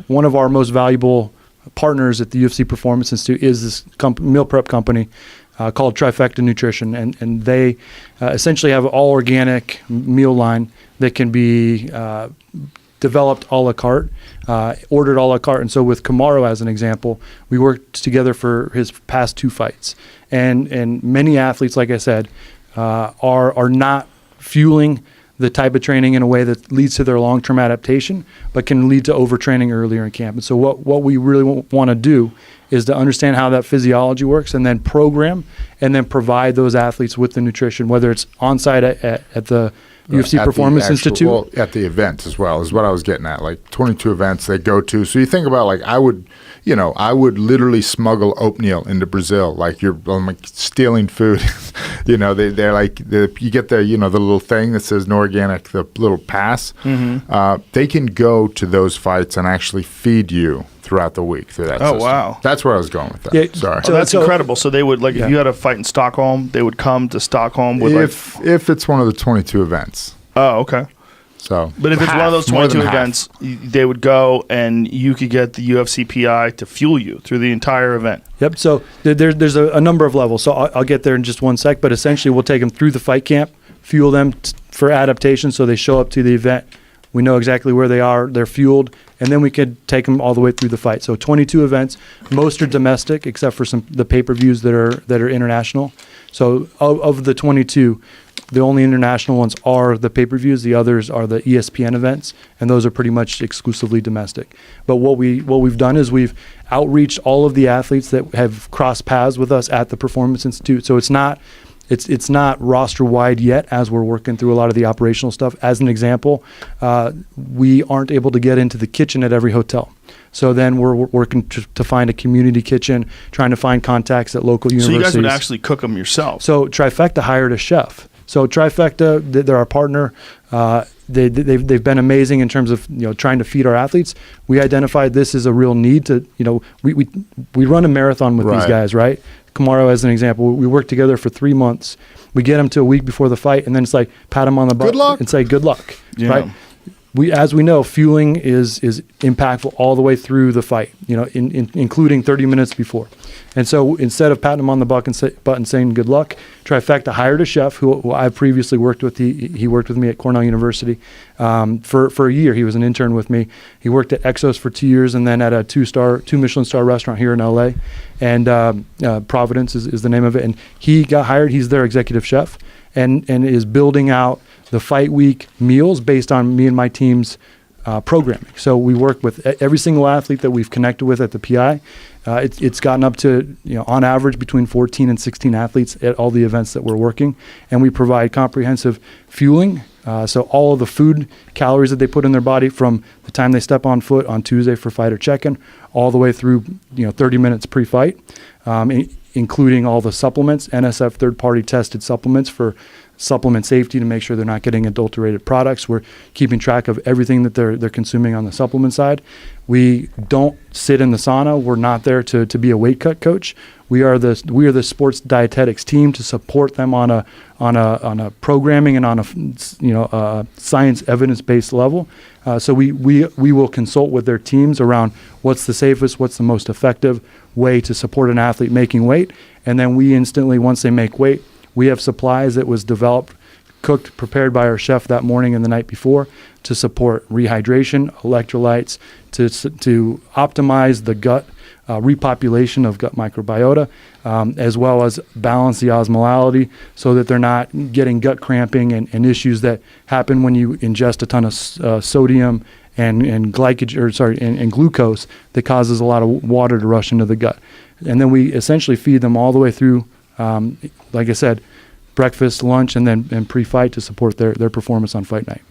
one of our most valuable partners at the UFC Performance Institute is this meal prep company called Trifecta Nutrition, and they essentially have an all organic meal line that can be developed a la carte, ordered a la carte. And so with Kamaru, as an example, we worked together for his past 2 fights, and many athletes, like I said, are not fueling the type of training in a way that leads to their long-term adaptation, but can lead to overtraining earlier in camp. And so what we really want to do is to understand how that physiology works, and then program and then provide those athletes with the nutrition, whether it's on-site at the UFC Performance Institute. Well, at the events as well is what I was getting at, like 22 events they go to. So you think about, like, I would literally smuggle oatmeal into Brazil, like I'm like stealing food. They're like, you get the little thing that says no organic, the little pass. Mm-hmm. They can go to those fights and actually feed you throughout the week through that system. Wow. That's where I was going with that. Yeah, sorry. So that's incredible. So they would, like, if you had a fight in Stockholm, they would come to Stockholm with if it's one of the 22 events. Oh, okay. So, but if it's one of those 22 events, they would go and you could get the UFC PI to fuel you through the entire event. Yep. So there's a number of levels. So I'll get there in just one sec. But essentially, we'll take them through the fight camp, fuel them for adaptation, so they show up to the event. We know exactly where they are. They're fueled, and then we could take them all the way through the fight. So 22 events. Most are domestic, except for the pay-per-views that are international. So of the 22, the only international ones are the pay-per-views. The others are the ESPN events, and those are pretty much exclusively domestic. But what we've done is we've outreached all of the athletes that have crossed paths with us at the Performance Institute. So it's not roster wide yet, as we're working through a lot of the operational stuff. As an example, we aren't able to get into the kitchen at every hotel. So then we're working to find a community kitchen, trying to find contacts at local universities. So you guys would actually cook them yourself? So Trifecta hired a chef. So Trifecta, they're our partner. They've been amazing in terms of trying to feed our athletes. We identified this as a real need to we run a marathon with these guys, right? Kamaru, as an example, we work together for 3 months. We get them to a week before the fight, and then it's like pat them on the butt and say good luck, right? As we know, fueling is impactful all the way through the fight, including 30 minutes before. And so instead of patting him on the butt and saying good luck, Trifecta hired a chef who I previously worked with. He worked with me at Cornell University for a year. He was an intern with me. He worked at Exos for 2 years, and then at a 2 Michelin star restaurant here in LA. And Providence is the name of it. And he got hired. He's their executive chef and is building out the fight week meals based on me and my team's programming. So we work with every single athlete that we've connected with at the PI. It's gotten up to, on average, between 14 and 16 athletes at all the events that we're working. And we provide comprehensive fueling. So all of the food calories that they put in their body from the time they step on foot on Tuesday for fighter check-in, all the way through 30 minutes pre-fight, including all the supplements, NSF third-party tested supplements for supplement safety to make sure they're not getting adulterated products. We're keeping track of everything that they're consuming on the supplement side. We don't sit in the sauna. We're not there to be a weight cut coach. We are the sports dietetics team to support them on a programming and on a science evidence-based level. So we will consult with their teams around what's the safest, what's the most effective way to support an athlete making weight, and then we instantly, once they make weight, we have supplies that was developed, cooked, prepared by our chef that morning and the night before to support rehydration, electrolytes, to optimize the gut repopulation of gut microbiota, as well as balance the osmolality so that they're not getting gut cramping and issues that happen when you ingest a ton of sodium and glucose that causes a lot of water to rush into the gut. And then we essentially feed them all the way through, like I said, breakfast, lunch, and then pre-fight to support their performance on fight night.